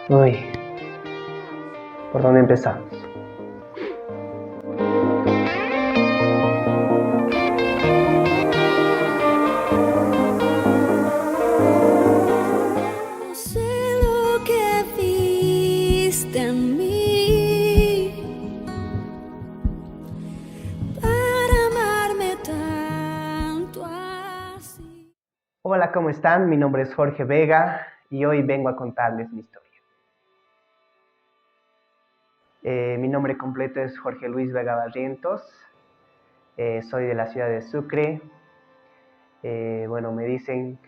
Uy, ¿por dónde empezamos? No sé lo que viste en mí para amarme tanto así. Hola, ¿cómo están? Mi nombre es Jorge Vega y hoy vengo a contarles mi historia. Mi nombre completo es Jorge Luis Vega Barrientos. Soy de la ciudad de Sucre. Bueno, me dicen,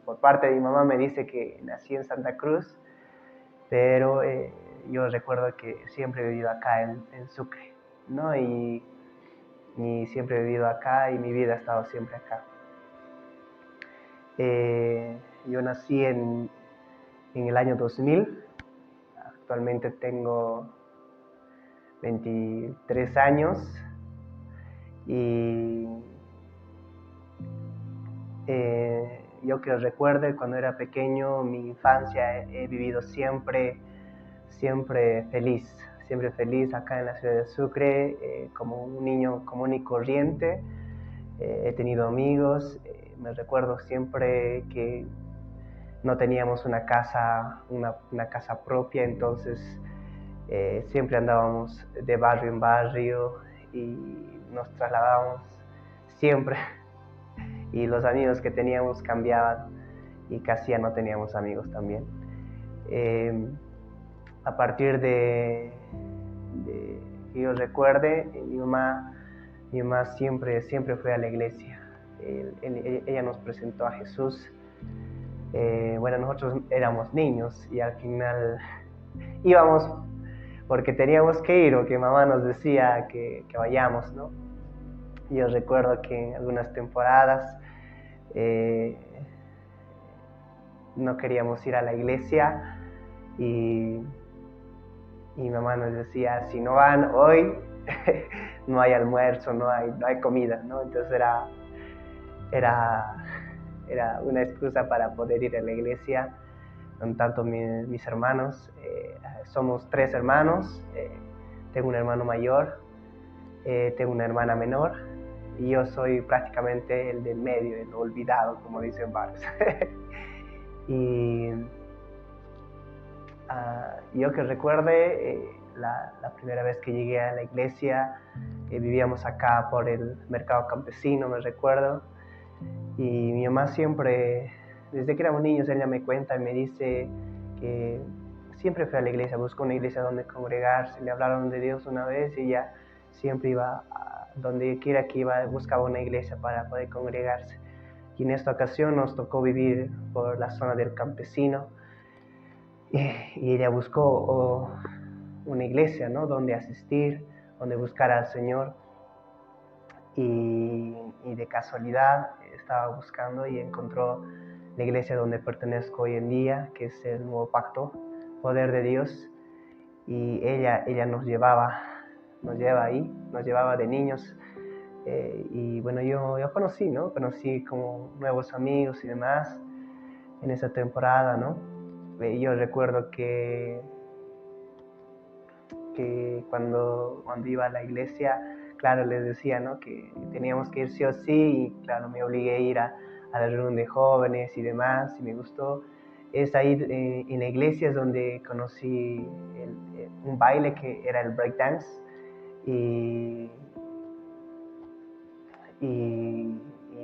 por parte de mi mamá me dice que nací en Santa Cruz, pero yo recuerdo que siempre he vivido acá en Sucre, ¿no? Y siempre he vivido acá y mi vida ha estado siempre acá. Yo nací en el año 2000, actualmente tengo 23 años y yo que recuerde cuando era pequeño, mi infancia he vivido siempre feliz acá en la ciudad de Sucre, como un niño común y corriente. He tenido amigos, me recuerdo siempre que no teníamos una casa propia, entonces siempre andábamos de barrio en barrio y nos trasladábamos siempre y los amigos que teníamos cambiaban y casi ya no teníamos amigos también. A partir de que yo recuerde, mi mamá siempre fue a la iglesia. Ella nos presentó a Jesús. Bueno, nosotros éramos niños y al final íbamos porque teníamos que ir o que mamá nos decía que vayamos, ¿no? Yo recuerdo que en algunas temporadas no queríamos ir a la iglesia y mi mamá nos decía, si no van hoy, no hay almuerzo, no hay comida, ¿no? Entonces era una excusa para poder ir a la iglesia con tanto mis hermanos. Somos 3 hermanos, tengo un hermano mayor, tengo una hermana menor y yo soy prácticamente el del medio, el olvidado, como dicen varios. Y yo que recuerde, la primera vez que llegué a la iglesia, vivíamos acá por el mercado campesino, me recuerdo, y mi mamá siempre, desde que éramos niños, ella me cuenta y me dice que siempre fue a la iglesia, buscó una iglesia donde congregarse, le hablaron de Dios una vez y ella siempre iba a donde quiera que iba, buscaba una iglesia para poder congregarse. Y en esta ocasión nos tocó vivir por la zona del campesino y ella buscó una iglesia, ¿no? Donde asistir, donde buscar al Señor. Y de casualidad estaba buscando y encontró la iglesia donde pertenezco hoy en día, que es el Nuevo Pacto, Poder de Dios. Y ella nos lleva ahí, nos llevaba de niños. Y bueno, yo conocí, ¿no? Conocí como nuevos amigos y demás en esa temporada, ¿no? Yo recuerdo que cuando iba a la iglesia, claro, les decía, ¿no? Que teníamos que ir sí o sí, y claro, me obligué a ir a la reunión de jóvenes y demás, y me gustó. Es ahí en la iglesia es donde conocí un baile que era el breakdance, y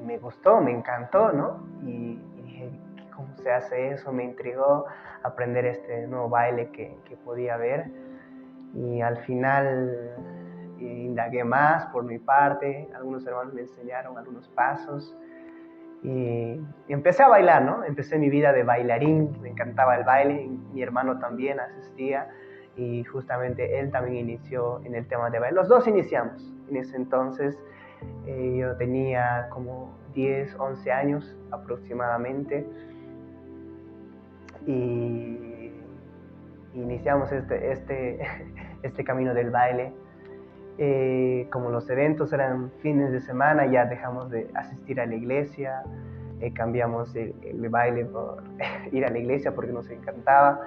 me gustó, me encantó, ¿no? Y dije, ¿cómo se hace eso? Me intrigó aprender este nuevo baile que podía ver. Y al final indagué más por mi parte, algunos hermanos me enseñaron algunos pasos y empecé a bailar, ¿no? Empecé mi vida de bailarín, me encantaba el baile, mi hermano también asistía y justamente él también inició en el tema de baile. Los dos iniciamos. En ese entonces yo tenía como 10, 11 años aproximadamente y iniciamos este camino del baile. Como los eventos eran fines de semana, ya dejamos de asistir a la iglesia, cambiamos el baile por ir a la iglesia porque nos encantaba.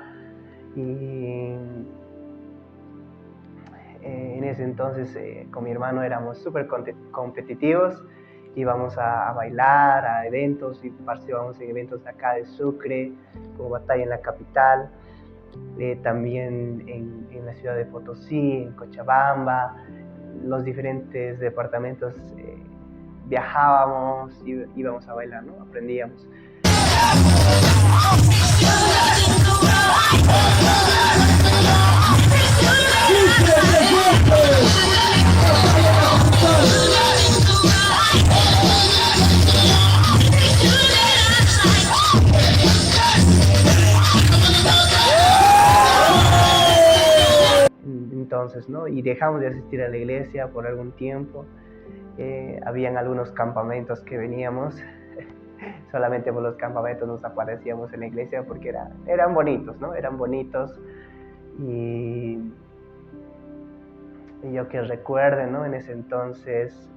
Y en ese entonces con mi hermano éramos súper competitivos, íbamos a bailar, a eventos, y participábamos en eventos de acá de Sucre, como Batalla en la Capital, también en la ciudad de Potosí, en Cochabamba, los diferentes departamentos viajábamos, íbamos a bailar, ¿no? Aprendíamos. Entonces, ¿no? Y dejamos de asistir a la iglesia por algún tiempo. Habían algunos campamentos que veníamos, solamente por los campamentos nos aparecíamos en la iglesia porque eran bonitos, ¿no? Eran bonitos. Y yo que recuerde, ¿no? En ese entonces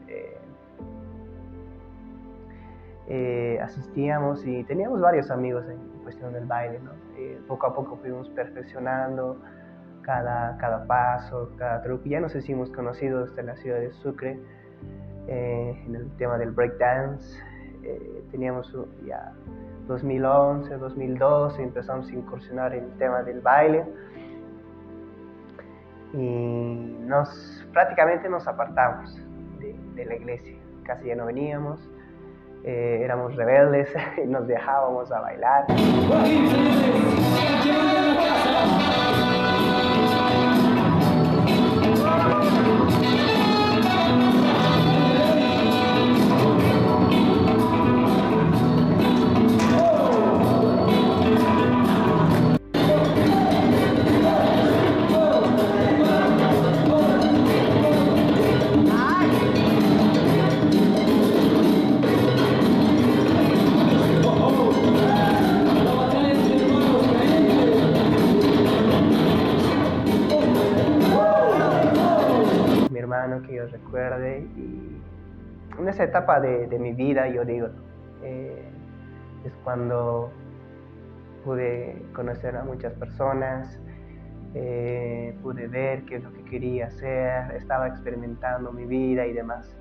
asistíamos y teníamos varios amigos en cuestión del baile, ¿no? Poco a poco fuimos perfeccionando cada paso, cada truco. Ya nos hicimos conocidos en la ciudad de Sucre en el tema del breakdance. Teníamos ya 2011, 2012, empezamos a incursionar en el tema del baile y prácticamente nos apartamos de la iglesia, casi ya no veníamos, éramos rebeldes y nos dejábamos a bailar. Que yo recuerde, y en esa etapa de mi vida, yo digo, es cuando pude conocer a muchas personas, pude ver qué es lo que quería hacer, estaba experimentando mi vida y demás,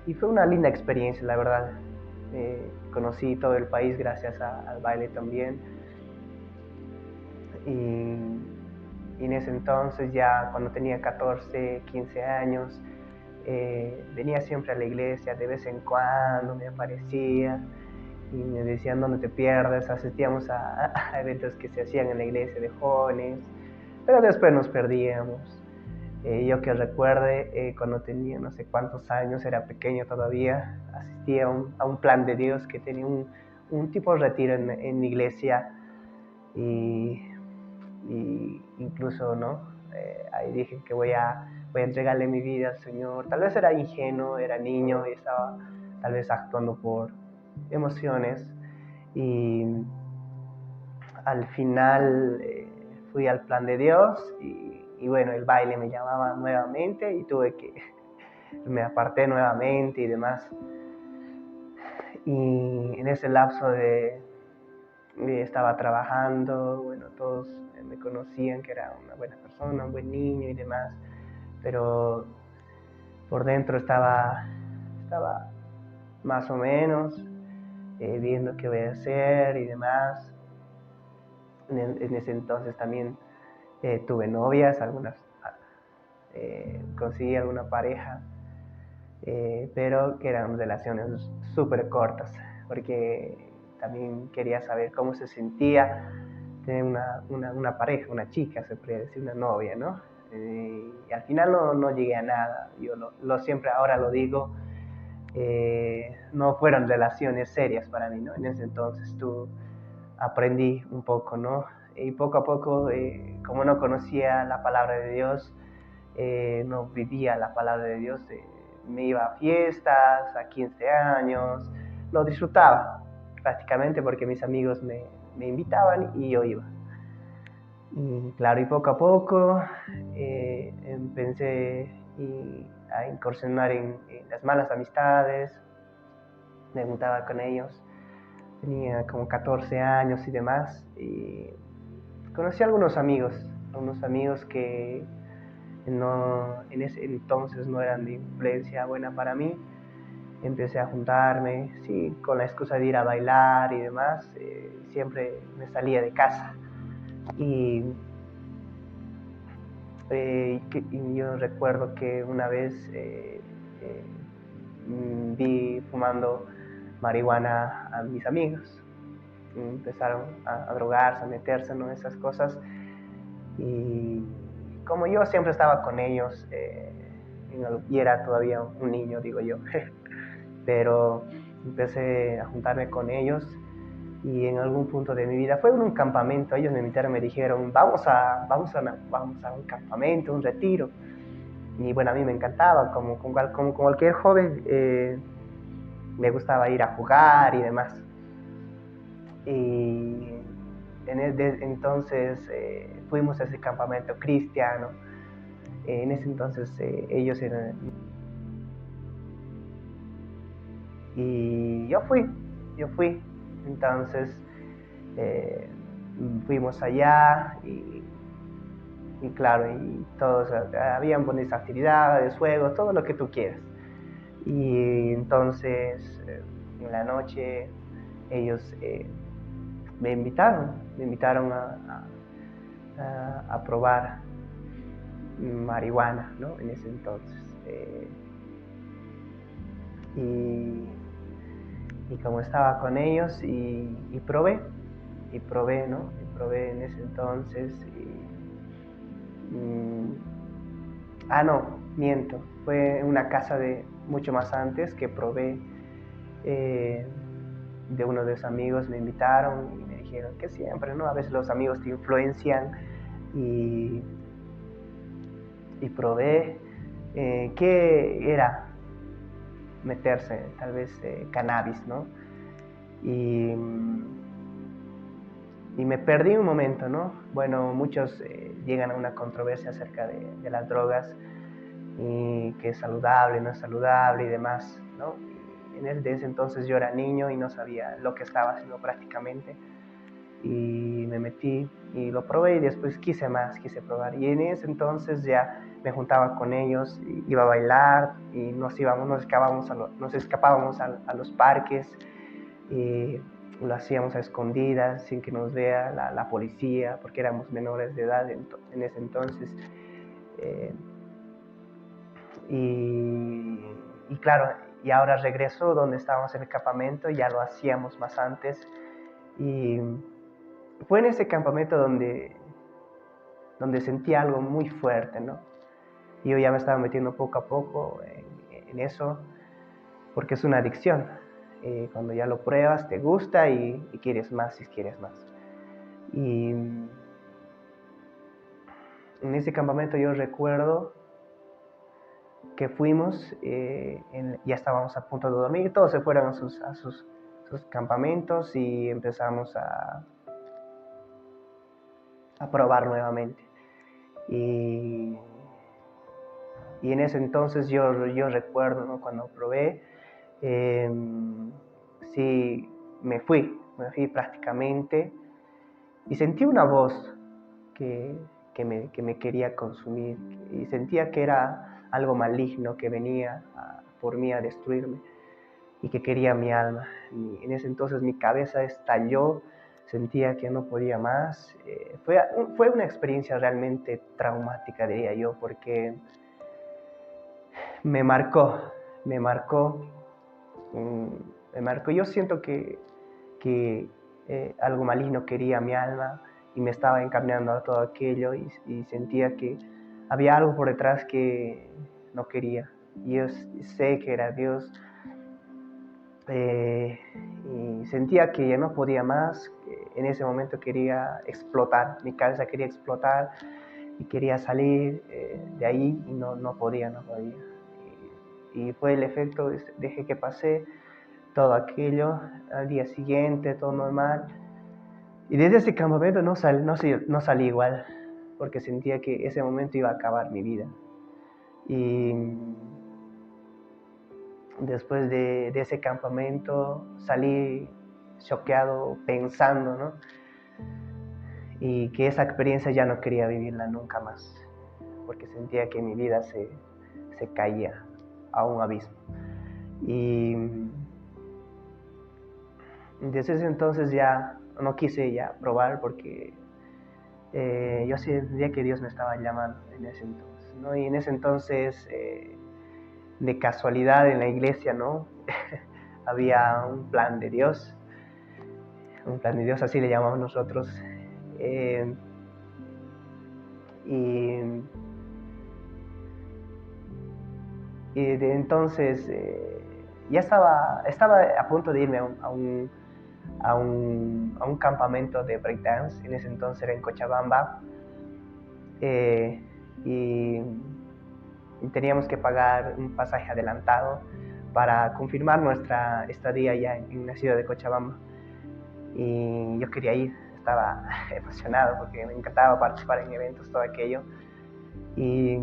y fue una linda experiencia, la verdad. Conocí todo el país gracias al baile también, y en ese entonces, ya cuando tenía 14, 15 años, venía siempre a la iglesia, de vez en cuando me aparecía y me decían dónde te pierdes. Asistíamos a eventos que se hacían en la iglesia de jóvenes, pero después nos perdíamos. Yo que recuerde, cuando tenía no sé cuántos años, era pequeño todavía, asistía a un plan de Dios que tenía un tipo de retiro en mi iglesia, y incluso, ¿no? Ahí dije que voy a entregarle mi vida al Señor. Tal vez era ingenuo, era niño y estaba tal vez actuando por emociones, y al final fui al plan de Dios, y bueno, el baile me llamaba nuevamente y me aparté nuevamente y demás. Y en ese lapso estaba trabajando, bueno, todos me conocían que era una buena persona, un buen niño y demás, pero por dentro estaba más o menos viendo qué voy a hacer y demás. En ese entonces también tuve novias, conseguí alguna pareja, pero que eran relaciones súper cortas, porque también quería saber cómo se sentía tener una pareja, una chica, se podría decir, una novia, ¿no? Y al final no llegué a nada. Yo siempre ahora lo digo, no fueron relaciones serias para mí, ¿no? En ese entonces aprendí un poco, ¿no? Y poco a poco, como no conocía la palabra de Dios, no vivía la palabra de Dios, me iba a fiestas, a 15 años, lo disfrutaba prácticamente porque mis amigos me invitaban y yo iba. Y claro, y poco a poco empecé a incursionar en las malas amistades, me juntaba con ellos, tenía como 14 años y demás, y conocí a algunos amigos que en ese entonces no eran de influencia buena para mí. Empecé a juntarme, sí, con la excusa de ir a bailar y demás, siempre me salía de casa. Y, y yo recuerdo que una vez eh, vi fumando marihuana a mis amigos. Empezaron a drogarse, a meterse, ¿no? Esas cosas. Y como yo siempre estaba con ellos, y era todavía un niño, digo yo, pero empecé a juntarme con ellos y en algún punto de mi vida, fue en un campamento, ellos me invitaron, me dijeron, vamos a un campamento, un retiro. Y bueno, a mí me encantaba, como cualquier joven, me gustaba ir a jugar y demás. Y entonces fuimos a ese campamento cristiano. En ese entonces ellos eran... Y yo fui. Entonces fuimos allá y claro, y todos, habían buenas actividades, juegos, todo lo que tú quieras. Y entonces en la noche ellos me invitaron a probar marihuana, ¿no? En ese entonces. Y como estaba con ellos y probé, ¿no? Y probé en ese entonces. No, miento. Fue en una casa de mucho más antes que probé. De uno de los amigos me invitaron y me dijeron que siempre, ¿no? A veces los amigos te influencian y probé. ¿Qué era? Meterse, tal vez cannabis, ¿no? Y me perdí un momento, ¿no? Bueno, muchos llegan a una controversia acerca de las drogas y que es saludable, no es saludable y demás, ¿no? Y de ese entonces yo era niño y no sabía lo que estaba haciendo prácticamente y me metí y lo probé y después quise probar. Y en ese entonces ya me juntaba con ellos, iba a bailar y nos escapábamos a los parques y lo hacíamos a escondidas sin que nos vea la policía porque éramos menores de edad en ese entonces. Y claro, y ahora regreso donde estábamos en el campamento, ya lo hacíamos más antes y fue en ese campamento donde sentí algo muy fuerte, ¿no? Y yo ya me estaba metiendo poco a poco en eso, porque es una adicción. Cuando ya lo pruebas, te gusta y quieres más y quieres más. Y en ese campamento yo recuerdo que fuimos, ya estábamos a punto de dormir, todos se fueron a sus campamentos y empezamos a probar nuevamente. Y en ese entonces yo recuerdo, ¿no? Cuando probé, sí, me fui prácticamente y sentí una voz que me quería consumir y sentía que era algo maligno que venía por mí a destruirme y que quería mi alma. Y en ese entonces mi cabeza estalló, sentía que no podía más. Fue una experiencia realmente traumática, diría yo, porque me marcó. Yo siento que algo maligno quería mi alma y me estaba encaminando a todo aquello y sentía que había algo por detrás que no quería. Y yo sé que era Dios. Y sentía que ya no podía más. En ese momento quería explotar, mi cabeza quería explotar y quería salir de ahí y no podía. Y fue el efecto, dejé que pase todo aquello, al día siguiente todo normal. Y desde ese campamento no salí igual, porque sentía que ese momento iba a acabar mi vida. Y después de ese campamento salí choqueado, pensando, ¿no? y que esa experiencia ya no quería vivirla nunca más, porque sentía que mi vida se caía a un abismo. Y desde ese entonces ya no quise ya probar, porque yo sentía que Dios me estaba llamando en ese entonces, ¿no? Y en ese entonces, de casualidad en la iglesia, ¿no? Había un plan de Dios, así le llamamos nosotros. Y de entonces ya estaba a punto de irme a un campamento de breakdance. En ese entonces era en Cochabamba, y teníamos que pagar un pasaje adelantado para confirmar nuestra estadía ya en la ciudad de Cochabamba. Y yo quería ir, estaba emocionado porque me encantaba participar en eventos, todo aquello. Y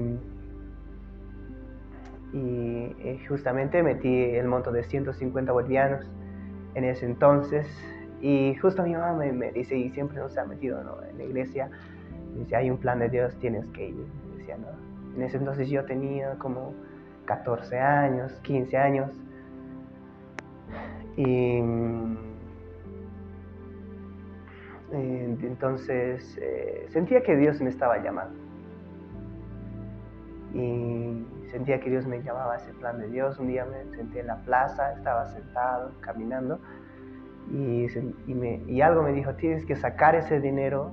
justamente metí el monto de 150 bolivianos en ese entonces. Y justo mi mamá me dice, y siempre nos ha metido, ¿no?, en la iglesia, me dice, hay un plan de Dios, tienes que ir. Me decía, ¿no? En ese entonces yo tenía como 14 años, 15 años. Y entonces sentía que Dios me estaba llamando. Y sentía que Dios me llamaba a ese plan de Dios. Un día me senté en la plaza, estaba sentado, caminando, y algo me dijo, tienes que sacar ese dinero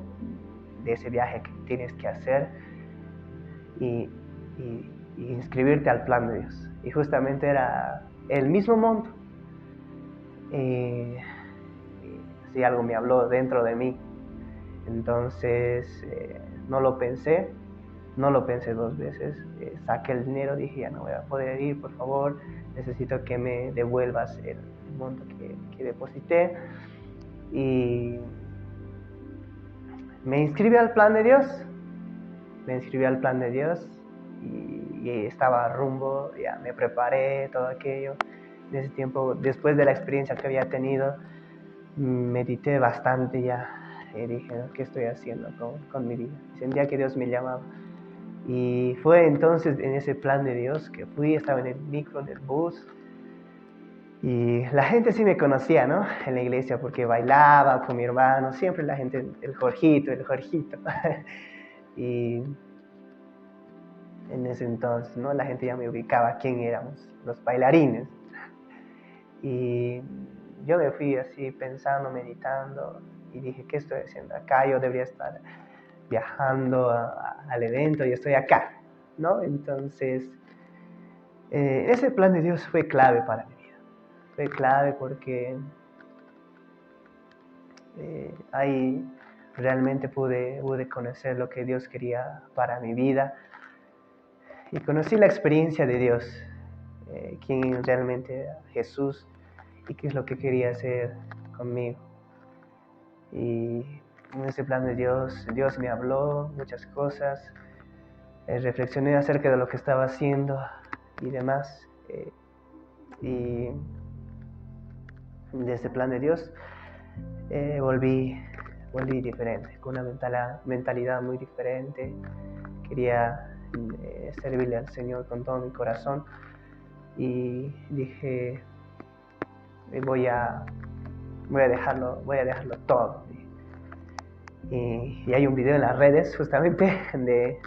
de ese viaje que tienes que hacer y inscribirte al plan de Dios. Y justamente era el mismo monto. Sí, algo me habló dentro de mí. Entonces no lo pensé dos veces. Saqué el dinero, dije, ya no voy a poder ir, por favor, necesito que me devuelvas el monto que deposité. Y me inscribí al plan de Dios. Y estaba rumbo, ya me preparé, todo aquello. En ese tiempo, después de la experiencia que había tenido, medité bastante ya. Y dije, ¿no?, ¿qué estoy haciendo con mi vida? Sentía que Dios me llamaba. Y fue entonces en ese plan de Dios que fui, estaba en el micro, en el bus. Y la gente sí me conocía, ¿no?, en la iglesia, porque bailaba con mi hermano. Siempre la gente, el Jorgito. Y en ese entonces, ¿no?, la gente ya me ubicaba quién éramos, los bailarines. Y yo me fui así pensando, meditando, y dije, ¿qué estoy haciendo acá? Yo debería estar viajando al evento, y estoy acá, ¿no? Entonces, ese plan de Dios fue clave para mi vida. Fue clave porque ahí realmente pude conocer lo que Dios quería para mi vida. Y conocí la experiencia de Dios, quién realmente era Jesús y qué es lo que quería hacer conmigo. Y en ese plan de Dios me habló muchas cosas, reflexioné acerca de lo que estaba haciendo y demás. Y de ese plan de Dios volví diferente, con una mentalidad muy diferente. Quería servirle al Señor con todo mi corazón, y dije, voy a dejarlo todo. Y hay un video en las redes justamente de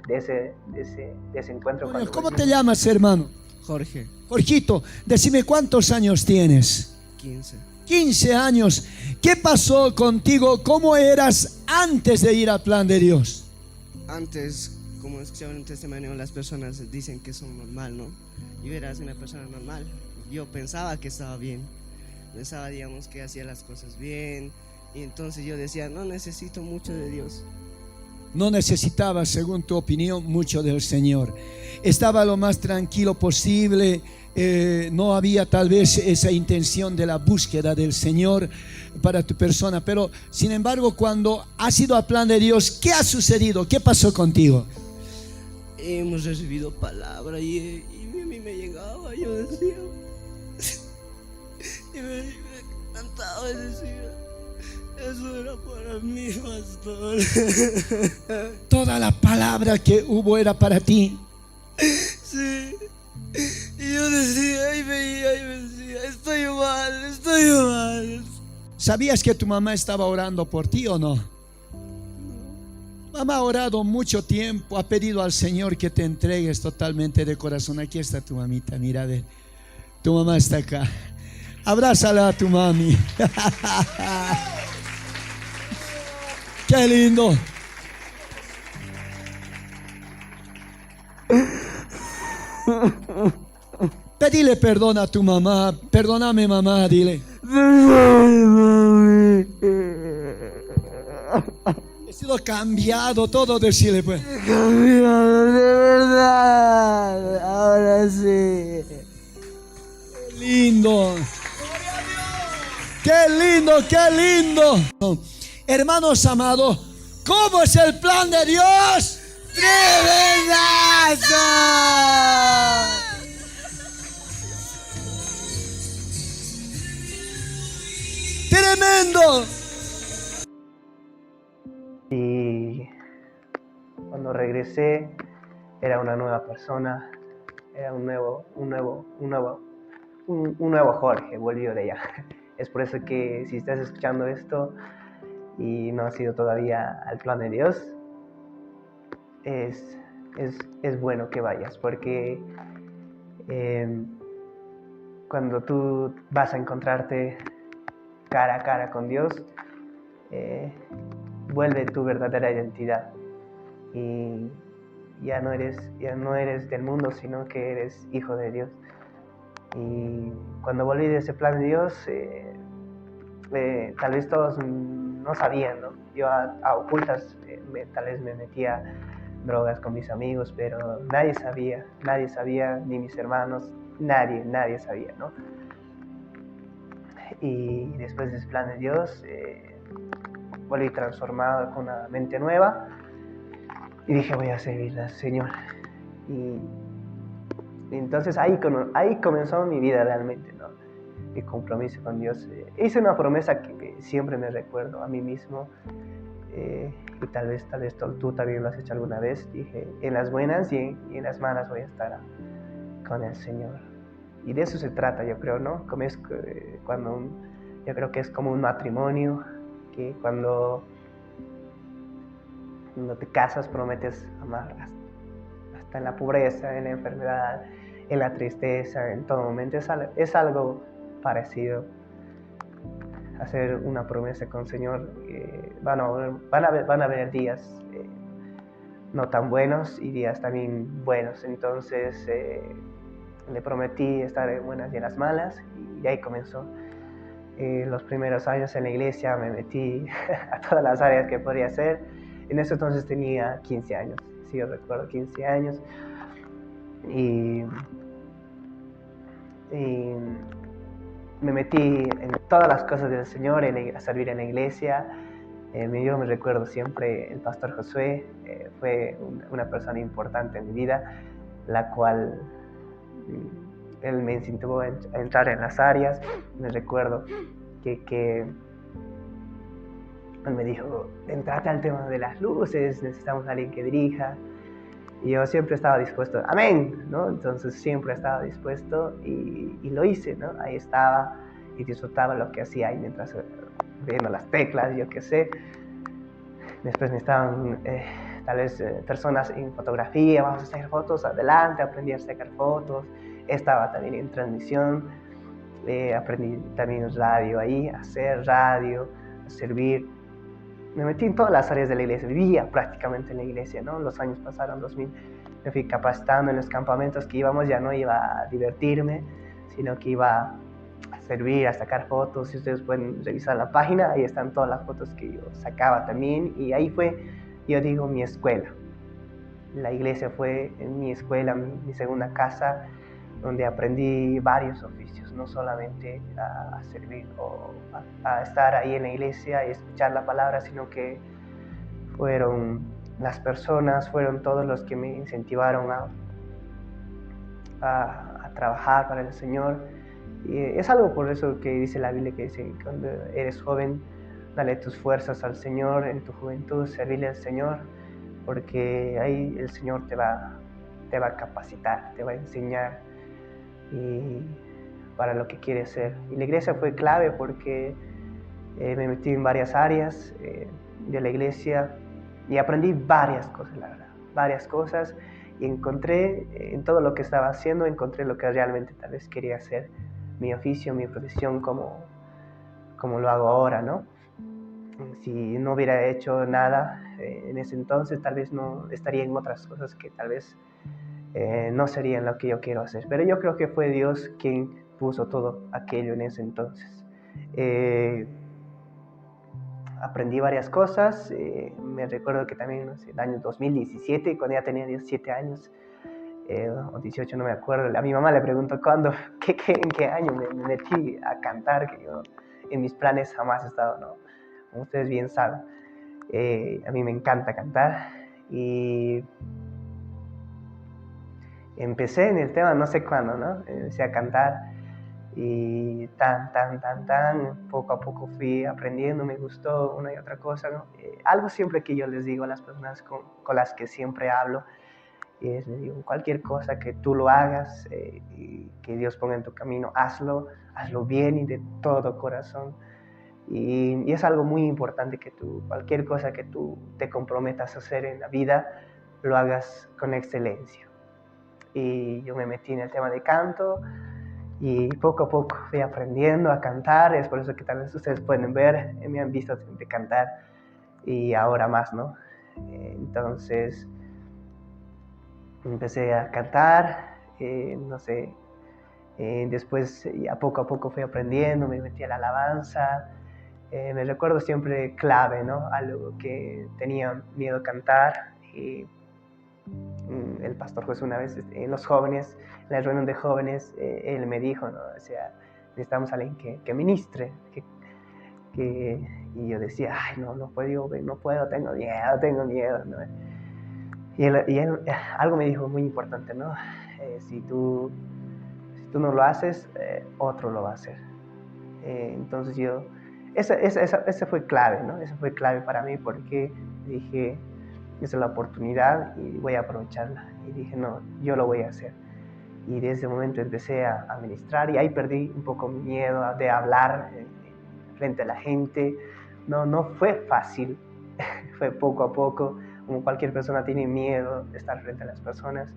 ese encuentro. ¿Cómo te llamas, hermano? Jorge. Jorgito, decime, ¿cuántos años tienes? 15. 15 años. ¿Qué pasó contigo? ¿Cómo eras antes de ir al plan de Dios? Antes, como escuchaban en el testimonio, las personas dicen que son normal, ¿no? Yo era una persona normal. Yo pensaba que estaba bien. Pensaba, digamos, que hacía las cosas bien. Y entonces yo decía, no necesito mucho de Dios. No necesitaba, según tu opinión, mucho del Señor. Estaba lo más tranquilo posible. No había tal vez esa intención de la búsqueda del Señor para tu persona. Pero, sin embargo, cuando has ido al plan de Dios, ¿qué ha sucedido? ¿Qué pasó contigo? Hemos recibido palabra y a mí me llegaba, yo decía, y me encantaba, decía, Eso era para mí, pastor. Toda la palabra que hubo era para ti. Sí. Y yo decía, y veía, y me decía, estoy mal, estoy mal. ¿Sabías que tu mamá estaba orando por ti o no? Mamá ha orado mucho tiempo, ha pedido al Señor que te entregues totalmente de corazón. Aquí está tu mamita, mira, a ver. Tu mamá está acá. Abrázala a tu mami. Qué lindo. Pedile perdón a tu mamá. Perdóname, mamá, dile. He sido cambiado todo, decirle pues. Cambiado de verdad. Ahora sí. Qué lindo. Qué lindo, qué lindo. Hermanos amados, ¿cómo es el plan de Dios? ¡Tremendazo! Tremendo. Y cuando regresé era una nueva persona, era un nuevo Jorge, volvió de allá. Es por eso que si estás escuchando esto y no has sido todavía al plan de Dios, es bueno que vayas, porque cuando tú vas a encontrarte cara a cara con Dios, vuelve tu verdadera identidad y ya no eres del mundo, sino que eres hijo de Dios. Y cuando volví de ese plan de Dios, tal vez todos no sabían, ¿no? Yo a ocultas tal vez me metía drogas con mis amigos, pero nadie sabía, ni mis hermanos, nadie sabía, ¿no? Y después de ese plan de Dios, volví transformado con una mente nueva y dije, voy a servir al Señor. Y entonces ahí comenzó mi vida realmente, ¿no? Mi compromiso con Dios. Hice una promesa que siempre me recuerdo a mí mismo, y tal vez tú también lo has hecho alguna vez. Dije, en las buenas y en las malas voy a estar con el Señor. Y de eso se trata, yo creo, ¿no? Yo creo que es como un matrimonio, que cuando te casas prometes amar hasta en la pobreza, en la enfermedad, en la tristeza, en todo momento. Es algo parecido. Hacer una promesa con el Señor. Van a haber días no tan buenos y días también buenos. Entonces le prometí estar en buenas y en las malas, y ahí comenzó. Los primeros años en la iglesia me metí a todas las áreas que podría hacer. En ese entonces tenía 15 años, sí, yo recuerdo, 15 años. Y me metí en todas las cosas del Señor, a servir en la iglesia. Yo me recuerdo siempre el pastor Josué, fue una persona importante en mi vida, la cual él me incentivó a entrar en las áreas. Me recuerdo que él me dijo, entrate al tema de las luces, necesitamos a alguien que dirija. Y yo siempre estaba dispuesto, amén, ¿no? Entonces siempre estaba dispuesto y lo hice, ¿no? Ahí estaba y disfrutaba lo que hacía ahí mientras viendo las teclas, yo qué sé. Después necesitaban tal vez personas en fotografía, vamos a hacer fotos, adelante, aprendí a sacar fotos. Estaba también en transmisión, aprendí también radio ahí, a hacer radio, a servir. Me metí en todas las áreas de la iglesia, vivía prácticamente en la iglesia, ¿no? Los años pasaron, 2000, me fui capacitando en los campamentos que íbamos, ya no iba a divertirme, sino que iba a servir, a sacar fotos. Si ustedes pueden revisar la página, ahí están todas las fotos que yo sacaba también, y ahí fue, yo digo, mi escuela. La iglesia fue mi escuela, mi segunda casa, donde aprendí varios oficios, no solamente a servir o a estar ahí en la iglesia y escuchar la palabra, sino que fueron las personas, fueron todos los que me incentivaron a trabajar para el Señor. Y es algo por eso que dice la Biblia, que dice, cuando eres joven, dale tus fuerzas al Señor en tu juventud, servirle al Señor, porque ahí el Señor te va a capacitar, te va a enseñar y para lo que quieres ser. Y la iglesia fue clave porque me metí en varias áreas de la iglesia y aprendí varias cosas, la verdad, varias cosas, y encontré en todo lo que estaba haciendo, encontré lo que realmente tal vez quería hacer, mi oficio, mi profesión, como lo hago ahora, ¿no? Si no hubiera hecho nada en ese entonces, tal vez no estaría en otras cosas que tal vez no serían lo que yo quiero hacer. Pero yo creo que fue Dios quien puso todo aquello en ese entonces. Aprendí varias cosas. Me recuerdo que también, no sé, el año 2017, cuando ya tenía 17 años, o 18, no me acuerdo, a mi mamá le preguntó cuándo, en qué año me metí a cantar, que yo en mis planes jamás he estado, ¿no? Como ustedes bien saben. A mí me encanta cantar y empecé en el tema no sé cuándo, ¿no? Empecé a cantar y poco a poco fui aprendiendo, me gustó una y otra cosa, ¿no? Algo siempre que yo les digo a las personas con las que siempre hablo, les digo, cualquier cosa que tú lo hagas y que Dios ponga en tu camino, hazlo bien y de todo corazón. Y es algo muy importante que cualquier cosa que tú te comprometas a hacer en la vida, lo hagas con excelencia. Y yo me metí en el tema de canto y poco a poco fui aprendiendo a cantar. Es por eso que tal vez ustedes pueden ver, me han visto siempre cantar y ahora más, ¿no? Entonces empecé a cantar, no sé, después ya poco a poco fui aprendiendo, me metí a la alabanza. Me recuerdo siempre clave, ¿no? Algo que tenía miedo a cantar y el pastor José una vez en los jóvenes, en la reunión de jóvenes, él me dijo, ¿no? O sea, necesitamos a alguien que ministre, y yo decía, ay, no puedo, tengo miedo, ¿no? Y él algo me dijo muy importante, ¿no? Si tú no lo haces, otro lo va a hacer. Entonces esa fue clave, ¿no? Esa fue clave para mí porque dije, esa es la oportunidad y voy a aprovecharla. Y dije, no, yo lo voy a hacer. Y desde ese momento empecé a ministrar y ahí perdí un poco mi miedo de hablar frente a la gente. No fue fácil, fue poco a poco. Como cualquier persona tiene miedo de estar frente a las personas.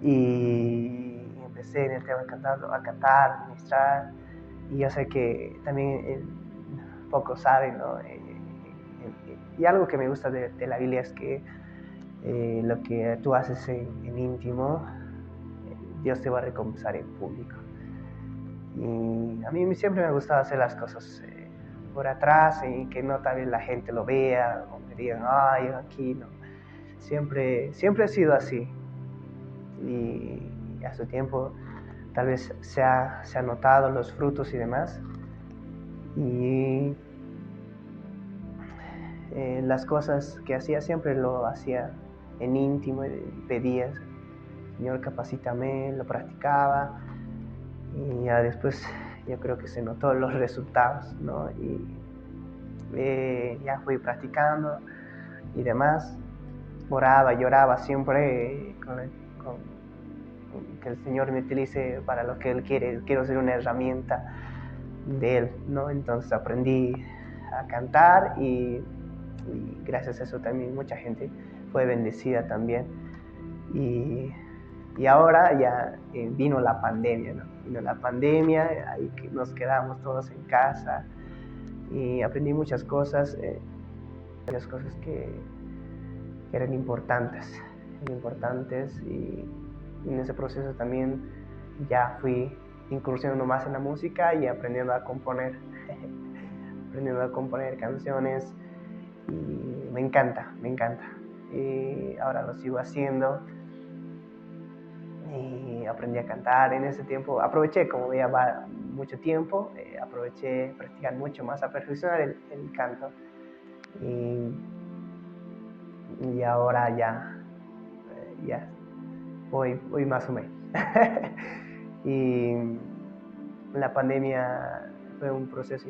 Y empecé en el tema a cantar, a ministrar. Y yo sé que también pocos saben, ¿no? Y algo que me gusta de la Biblia es que lo que tú haces en íntimo, Dios te va a recompensar en público. Y a mí siempre me ha gustado hacer las cosas por atrás y que no tal vez la gente lo vea o me digan, ay, aquí no. Siempre he sido así. Y a su tiempo tal vez se ha notado los frutos y demás. Y las cosas que hacía siempre lo hacía en íntimo, pedía, Señor, capacítame, lo practicaba y ya después yo creo que se notó los resultados, ¿no? Y ya fui practicando y demás, oraba, lloraba siempre con que el Señor me utilice para lo que Él quiere. Quiero ser una herramienta de Él, ¿no? Entonces aprendí a cantar y gracias a eso también mucha gente fue bendecida también. Y ahora ya vino la pandemia, ¿no? Vino la pandemia, ahí que nos quedamos todos en casa y aprendí muchas cosas que eran importantes y en ese proceso también ya fui incursionando más en la música y aprendiendo a componer canciones y me encanta y ahora lo sigo haciendo y aprendí a cantar. En ese tiempo aproveché, como ya va mucho tiempo, aproveché practicar mucho más, a perfeccionar el canto y ahora ya voy más o menos. Y la pandemia fue un proceso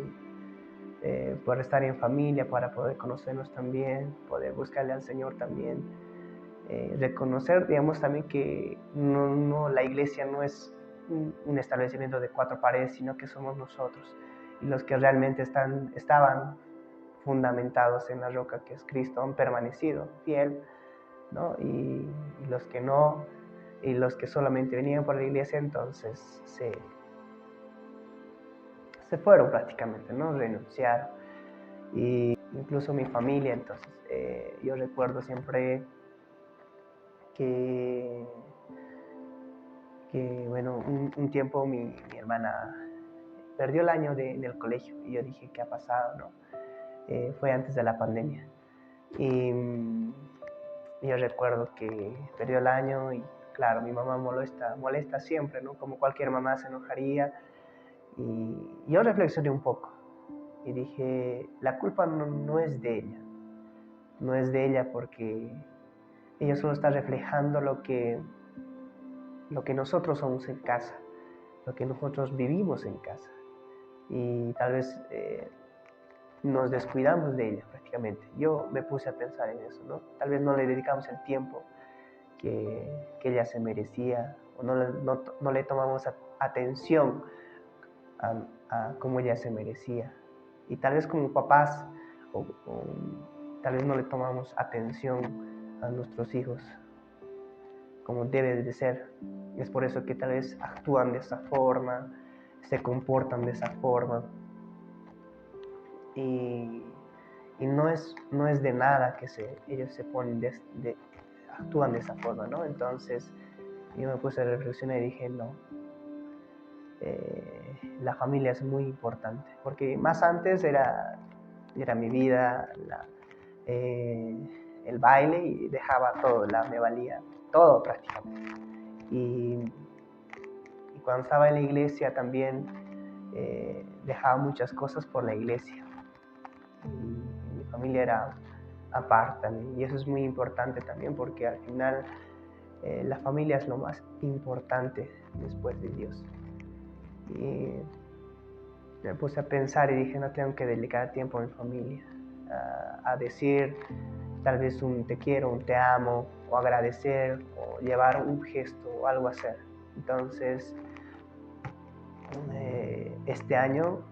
por estar en familia, para poder conocernos también, poder buscarle al Señor también. Reconocer, digamos, también que la iglesia no es un establecimiento de 4 paredes, sino que somos nosotros, y los que realmente estaban fundamentados en la roca que es Cristo, han permanecido fiel, ¿no? Y los que no, y los que solamente venían por la iglesia, entonces se fueron prácticamente, ¿no? Renunciaron. Y incluso mi familia, entonces, yo recuerdo siempre que bueno, un tiempo mi hermana perdió el año del colegio, y yo dije, ¿qué ha pasado, no? Fue antes de la pandemia. Y yo recuerdo que perdió el año, y claro, mi mamá molesta siempre, ¿no? Como cualquier mamá se enojaría. Y yo reflexioné un poco y dije, la culpa no es de ella. No es de ella, porque ella solo está reflejando lo que nosotros somos en casa, lo que nosotros vivimos en casa. Y tal vez nos descuidamos de ella prácticamente. Yo me puse a pensar en eso, ¿no? Tal vez no le dedicamos el tiempo que ella se merecía, o no le tomamos atención a cómo ella se merecía. Y tal vez como papás, o tal vez no le tomamos atención a nuestros hijos como debe de ser. Y es por eso que tal vez actúan de esa forma, se comportan de esa forma. Y no es de nada que ellos se ponen actúan de esa forma, ¿no? Entonces yo me puse a reflexionar y dije, no, la familia es muy importante, porque más antes era mi vida, el baile, y dejaba todo, me valía todo prácticamente. Y cuando estaba en la iglesia también dejaba muchas cosas por la iglesia. Y mi familia era aparte también, y eso es muy importante también, porque al final la familia es lo más importante después de Dios. Y me puse a pensar y dije, no tengo que dedicar tiempo a mi familia, a decir tal vez un te quiero, un te amo, o agradecer, o llevar un gesto o algo a hacer. Entonces este año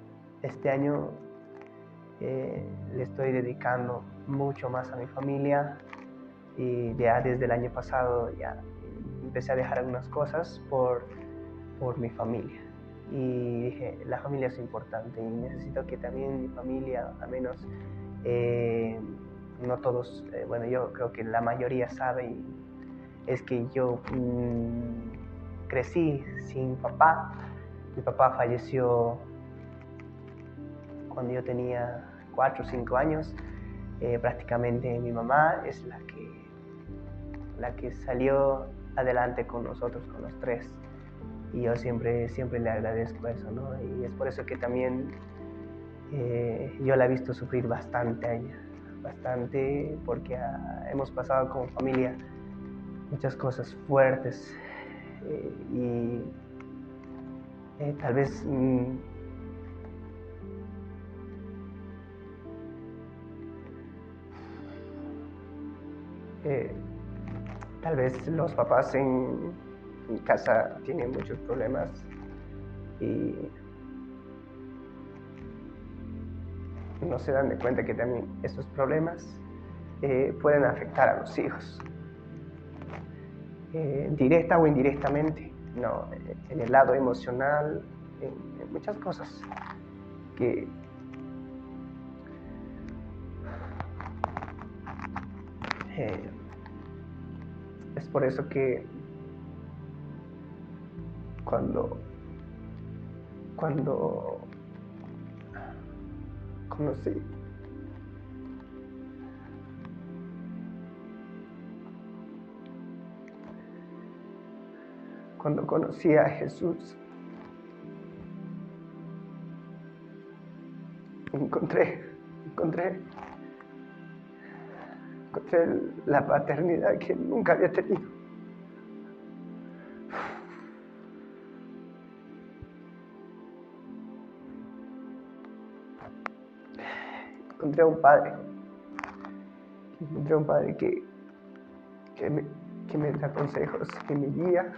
le estoy dedicando mucho más a mi familia, y ya desde el año pasado ya empecé a dejar algunas cosas por mi familia. Y dije, la familia es importante, y necesito que también mi familia, al menos, no todos, bueno, yo creo que la mayoría sabe, y es que yo crecí sin papá. Mi papá falleció cuando yo tenía 4 o 5 años. Prácticamente mi mamá es la que salió adelante con nosotros, con los 3. Y yo siempre le agradezco eso, ¿no? Y es por eso que también yo la he visto sufrir bastante a ella, bastante, porque hemos pasado como familia muchas cosas fuertes, y tal vez tal vez los papás en casa tienen muchos problemas, y no se dan de cuenta que también esos problemas pueden afectar a los hijos, directa o indirectamente, ¿no? En el lado emocional, en muchas cosas que es por eso que cuando conocí a Jesús, encontré la paternidad que nunca había tenido. encontré un padre. Encontré un padre que me da consejos, que me guía.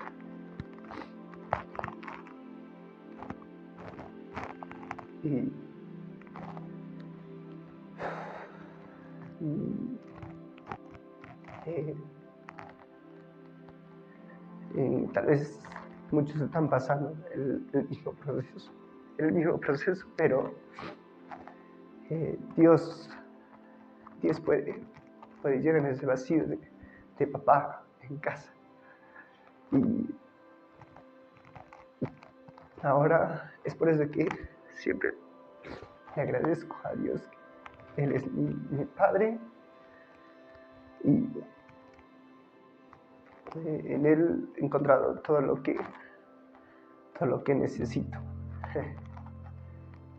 Y tal vez muchos están pasando el mismo proceso, pero Dios puede llenar ese vacío de papá en casa. Y ahora es por eso que siempre le agradezco a Dios que Él es mi padre, y en Él he encontrado todo lo que necesito.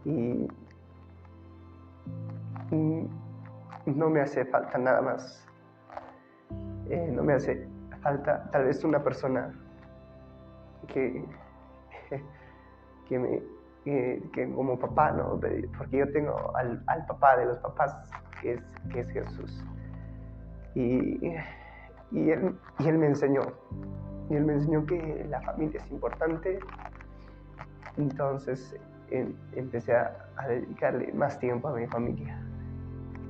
y no me hace falta nada más. No me hace falta tal vez una persona que como papá, ¿no? Porque yo tengo al papá de los papás, que es Jesús. Y él me enseñó. Y él me enseñó que la familia es importante. Entonces empecé a dedicarle más tiempo a mi familia.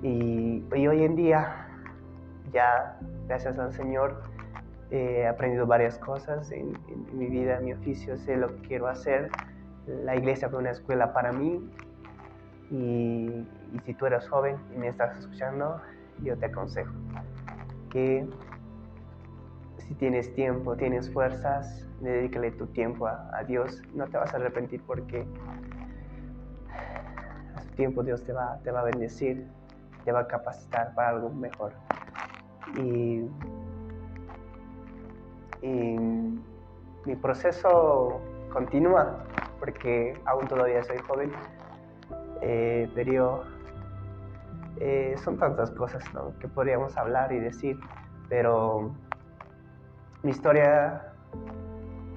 Y hoy en día, ya gracias al Señor, he aprendido varias cosas en mi vida, en mi oficio. Sé lo que quiero hacer. La iglesia fue una escuela para mí. Y si tú eres joven y me estás escuchando, yo te aconsejo que si tienes tiempo, tienes fuerzas, dedícale tu tiempo a Dios. No te vas a arrepentir, porque a su tiempo Dios te va a bendecir, te va a capacitar para algo mejor. Y mi proceso continúa, porque aún todavía soy joven, pero son tantas cosas, ¿no?, que podríamos hablar y decir, pero mi historia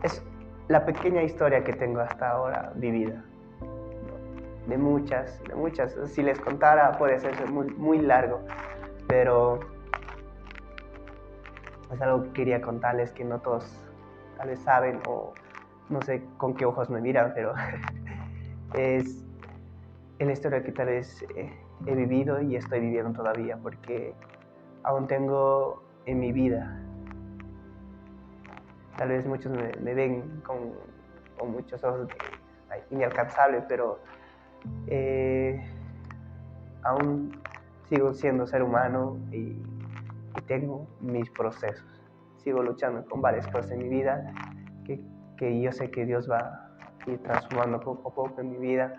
es la pequeña historia que tengo hasta ahora vivida, ¿no? De muchas, si les contara puede ser muy, muy largo, pero es algo que quería contarles, que no todos tal vez saben, o no sé con qué ojos me miran, pero es la historia que tal vez he vivido y estoy viviendo todavía, porque aún tengo en mi vida, tal vez muchos me ven con muchos ojos inalcanzables, pero aún sigo siendo ser humano y tengo mis procesos. Sigo luchando con varias cosas en mi vida que yo sé que Dios va a ir transformando poco a poco en mi vida.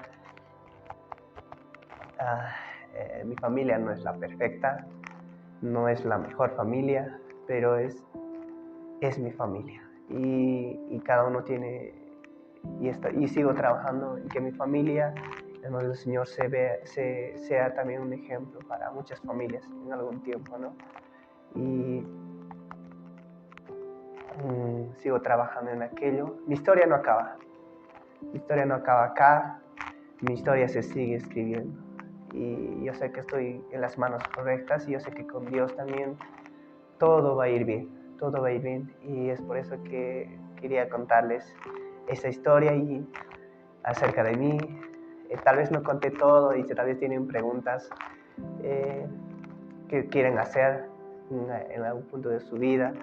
Mi familia no es la perfecta, no es la mejor familia, pero es mi familia. Y cada uno tiene, y sigo trabajando en que mi familia, en el nombre del Señor, sea también un ejemplo para muchas familias en algún tiempo, ¿no? Y sigo trabajando en aquello. Mi historia no acaba acá, mi historia se sigue escribiendo. Y yo sé que estoy en las manos correctas, y yo sé que con Dios también todo va a ir bien, y es por eso que quería contarles esa historia y acerca de mí. Tal vez no conté todo, y si tal vez tienen preguntas que quieren hacer en algún punto de su vida,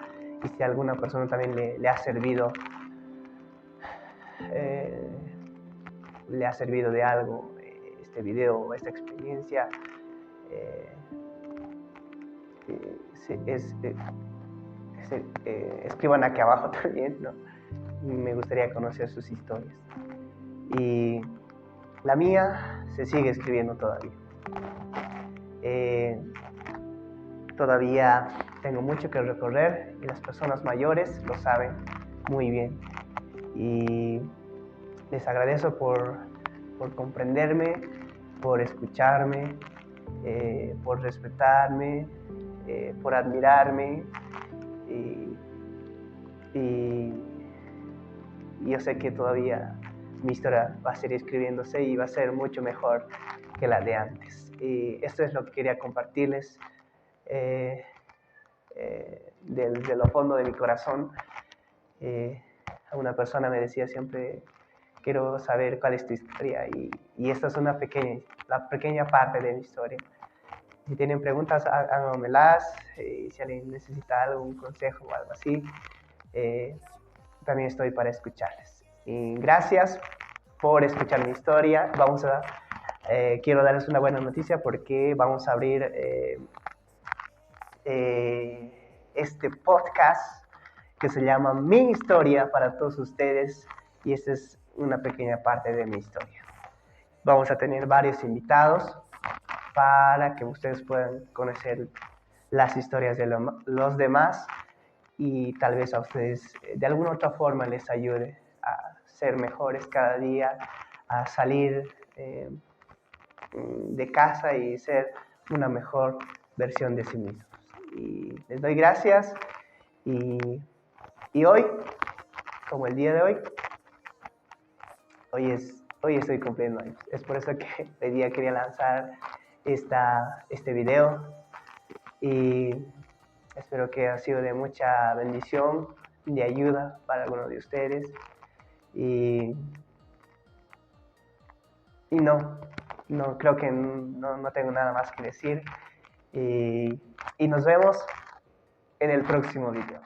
y si a alguna persona también le ha servido de algo este video o esta experiencia, escriban aquí abajo también, ¿no? Me gustaría conocer sus historias. Y la mía se sigue escribiendo todavía. Todavía tengo mucho que recorrer, y las personas mayores lo saben muy bien. Y les agradezco por comprenderme, por escucharme, por respetarme, por admirarme. Y yo sé que todavía mi historia va a seguir escribiéndose, y va a ser mucho mejor que la de antes. y esto es lo que quería compartirles desde lo fondo de mi corazón. Una persona me decía siempre, quiero saber cuál es tu historia, y esta es la pequeña parte de mi historia. Si tienen preguntas, háganmelas. Si alguien necesita algún consejo o algo así, también estoy para escucharles. Y gracias por escuchar mi historia. Quiero darles una buena noticia porque vamos a abrir este podcast que se llama Mi Historia para todos ustedes, y esta es una pequeña parte de mi historia. Vamos a tener varios invitados para que ustedes puedan conocer las historias de los demás, y tal vez a ustedes de alguna otra forma les ayude a ser mejores cada día, a salir de casa y ser una mejor versión de sí mismos. Y les doy gracias, y hoy, como el día de hoy estoy cumpliendo años. Es por eso que hoy día quería lanzar este video, y espero que ha sido de mucha bendición, de ayuda para algunos de ustedes. Y no creo que no tengo nada más que decir, y nos vemos en el próximo video.